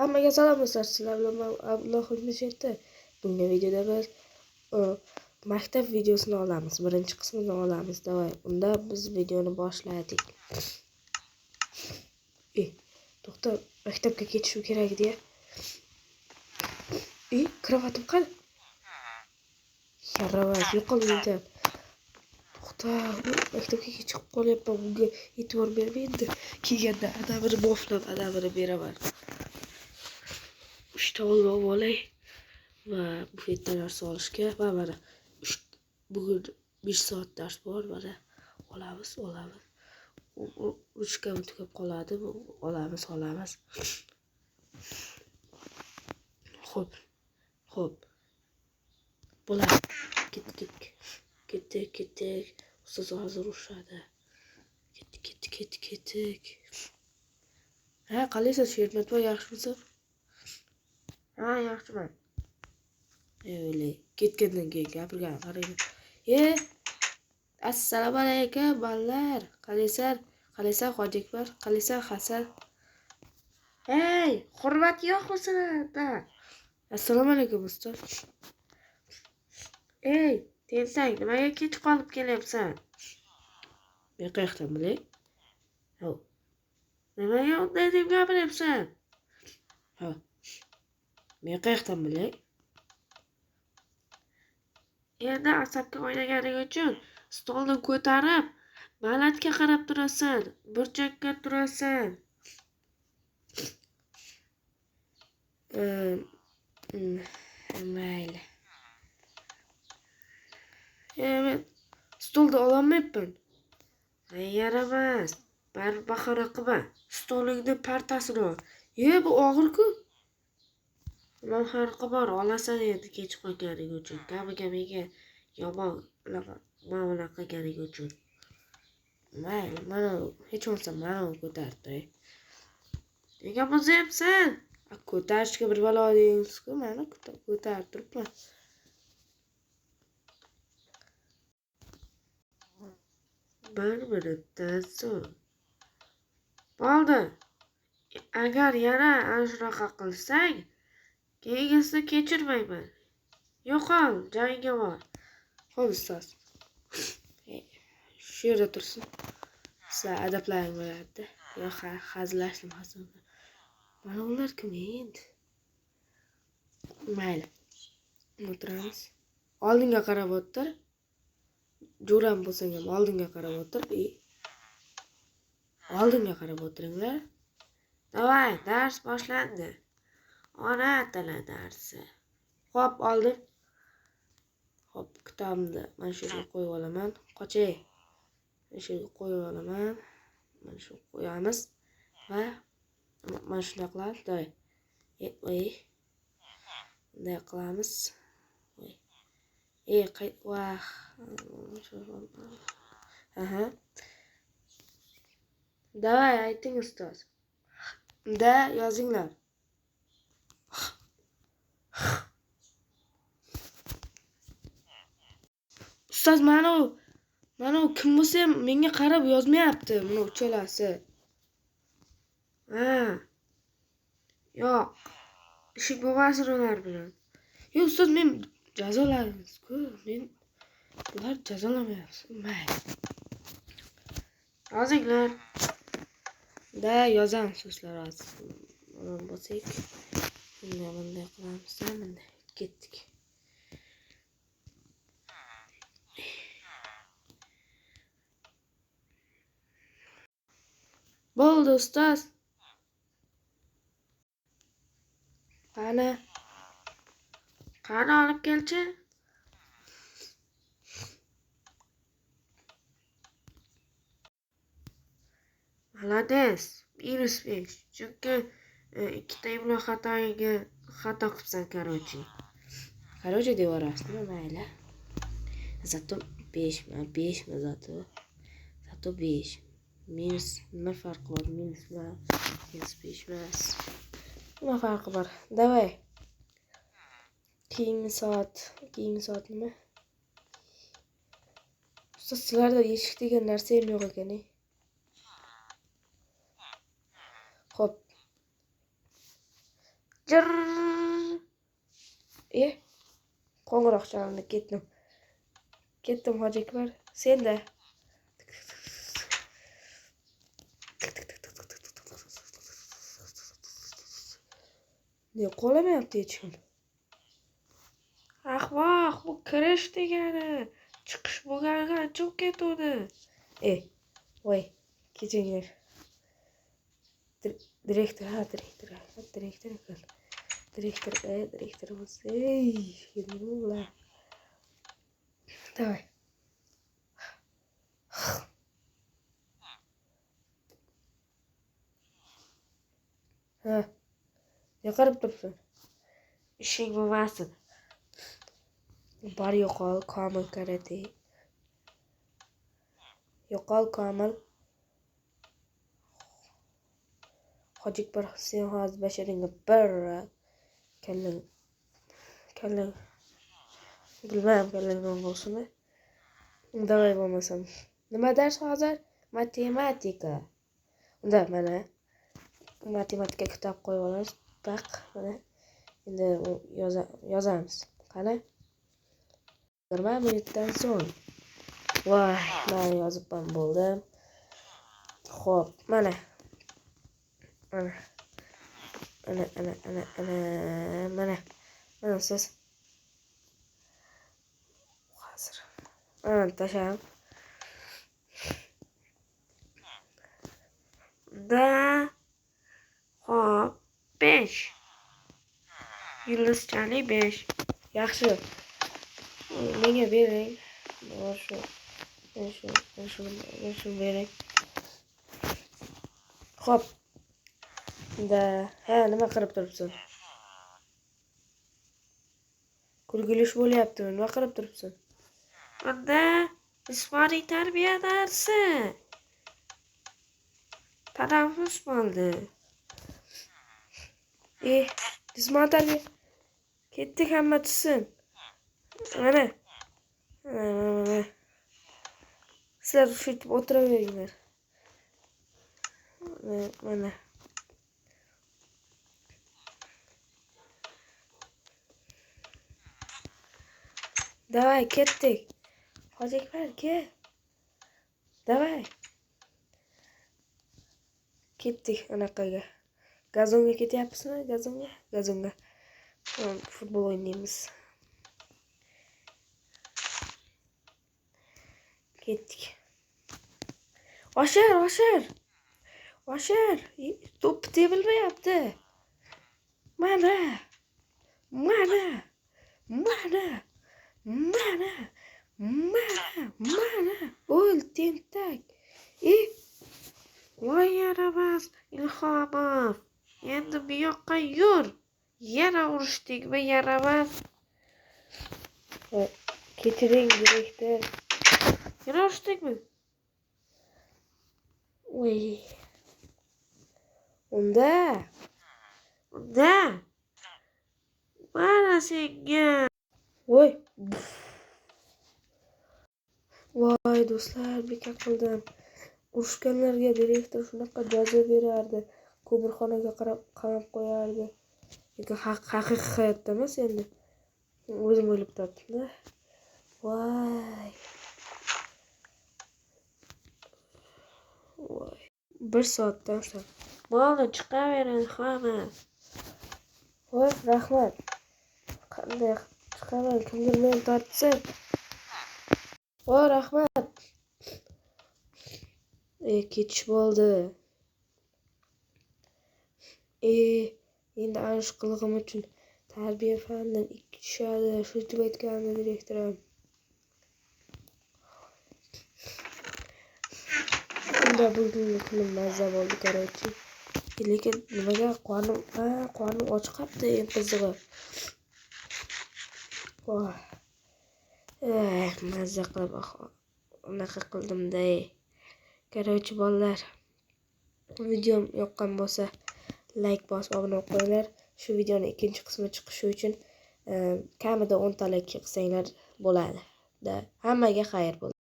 Hammaga salom do'stlar, sizlar bilan men Abdulloh Xudmeshetdi. Bugungi videoda biz maktab videosini olamiz. Birinchi qismini olamiz. Davay, unda biz videoni boshladik. To'xta, maktabga ketishim kerak deya. Kravatim qani? Yarabas, yo'qolmaydi. To'xta, maktabga kechikib qolyapman. Bunga e'tibor bermaydi. Kelganda adabini boflab, adabini beraman. 3 ta olib olay va bufetdan narsa olishga va mana bugun 5 soat dars bor, mana olamiz. Ruchka tugab qoladi, olamiz. Xo'p. Bo'ladi. Ketdik. Ustoz hozir urishadi. Ketdik. Ha, qalaysiz Shermatboy, yaxshimisiz? Ha, yaxshiman. O'ylay, ketgandan keyin gapirgan qarang. Assalomu alaykum bolalar. Qalaysan Hojikbar? Qalaysan Hasan? Hey, hurmat yo'qmi sizlarda? Assalomu alaykum ustoz. Ey, tensang, nimaga kech qolib kelyapsan? Men qayerdan bilay? Ho. Nimaga unday deb gapiryapsan? Ha. Men qayerdan bilay? Endi asabga o'ynaganing uchun stolni ko'tarib, balandga qarab turasan, burchakka turasan. Mayli. Men stolni ololmayapman. Yaramas. Baribir bahona qilma. Stolingni partasini ol. Bu og'ir-ku. Nima farqi bor? Olasan endi kech qolganing uchun. Gapiga yomon muomala qilganing uchun. Mayli, mana hech bo'lmasa mana ko'tardi. Nega bo'zyapsan? Ko'tarishga bir balo deysiz-ku, mana ko'tarib turibman. Bir minutdan so'ng. Bo'ldi. Agar yana ana shunaqa qilsang, keyingisini kechirmayman. Yo'qol, joyingga bor. Xo'p, ustoz. Shu yerda tursin. Sizlar adablaring bo'ladi. Yo'q, hazillashdim. Mana ular kim endi? Mayli. O'tiramiz. Oldinga qarab o'tir. Jo'ram bo'lsang ham oldinga qarab o'tir. Oldinga qarab o'tiringlar. Davay, dars boshlandi. Ona tili darsi. Xo'p, oldim. Xo'p, kitobimni mana shu yerga qo'yib olaman. Qochay. Mana shu yerga qo'yib olaman. Mana shu qo'yamiz va mana shunday qilamiz. Davay. Bunday qilamiz. Vah. Aha. Davay, ayting ustoz. Da yozinglar. Ustoz, mana u kim bo'lsa ham menga qarab yozmayapti, mana uchalasi. Yo'q. Ishing bo'lmasin ular bilan. Ustoz, men jazolaymiz-ku. Ular jazolamayapti. Mayli. Yozinglar. Da yozamiz so'zlar hozir. Mana bo'lsak, bunday qilamiz, bunday ketdik. Bo'ldi ustoz. Qani olib kelchi. Malades. -5. Chunki ikkita imlo xatoga xato qilibsan, Qarochi devorasizmi? Mayli. Zato 5mi zato? Zato 5. Minus nima farqi bor? Minus 5 emas. Nima farqi bor? Davay. Keyingi soat nima? Ustoz, sizlarda eshik degan narsa ham yo'q ekan. Xo'p. Jir. Qo'ng'iroq chalindi, ketdim. Ketdim Hoji Akbar. Senda. Ne qo'lamayapti hech kim. Voh, bu kirish degani. Chiqish bo'lgani qancha ketuvdi. Voy, kechiringlar. Direktor bo'lsa, nima bo'lar? Давай. Ne qarab turibsan? Ishing bo'lmasin. Bar yo'qol, Komil karate. Yo'qol Komil. Hoji Akbar sen hozir basharingga bir kallang. Bilmam kallang bo'lsinmi? Davay bo'lmasam. Nima dars hozir? Matematika. Unda mana matematika kitob qo'yib olamiz. Baq, mana endi yozamiz. Qani? 20 minutdan so'ng. Voy, men yozib ham bo'ldim. Xo'p, mana siz hozir tasham da xo'p 5 yulduzchalik 5 yaxshi menga bering shu bering xo'p nima qilib turibsan? Kulgulish bo'lyapti. Nima qilib turibsan? Unda jismoniy tarbiya darsi. Tanaffus bo'ldi. Jismoniy tarbiya. Ketdik hamma tushsin. Mana. Sizlar shu o'tiraveringlar. Mana. Davay ketdik. Hoji Akbar kel. Davay. Ketdik anaqaga. Gazonga ketyapsizmi? Gazonga. Futbol o'ynaymiz. Ketdik. Oshir. To'p tebilmayapti. Mana. O'l tentak. Voy yaramas Ilhomov. Endi bu yoqqa yur. Yana urushdikmi yaramas. Kechiring direktor. Yana urushdikmi? Voy. Unda. Mana senga. Voy. Voy do'stlar, beka qildim. Urushganlarga direktor shunaqa jazo berardi. Ko'mirxonaga qamab qo'yardi. Lekin haqiqiy hayotda emas endi. O'zim o'ylab topdim-da. Voy. 1 soatdan so'ng. Bo'ldi, chiqavering hamma. Voy, rahmat. Qanday chiqaman, kimdir meni tortsa. Voy, rahmat. Ketish bo'ldi. Endi anish qilg'im uchun tarbiya fanidan 2 tushadi. Shu deb aytgandi direktorim. Unda bugungi kunim mazza bo'ldi, короче. Lekin nimaga qornim och qoldi, eng qizig'i. Voy. Mazza qilib unaqa qildim-da. Короче, bolalar, videom yoqqan bo'lsa, like bosib obuna bo'lib qo'yinglar. Shu videoning ikkinchi qismi chiqishi uchun kamida 10 ta like qilsanglar bo'ladi. Hammaga xayr bo'lsin.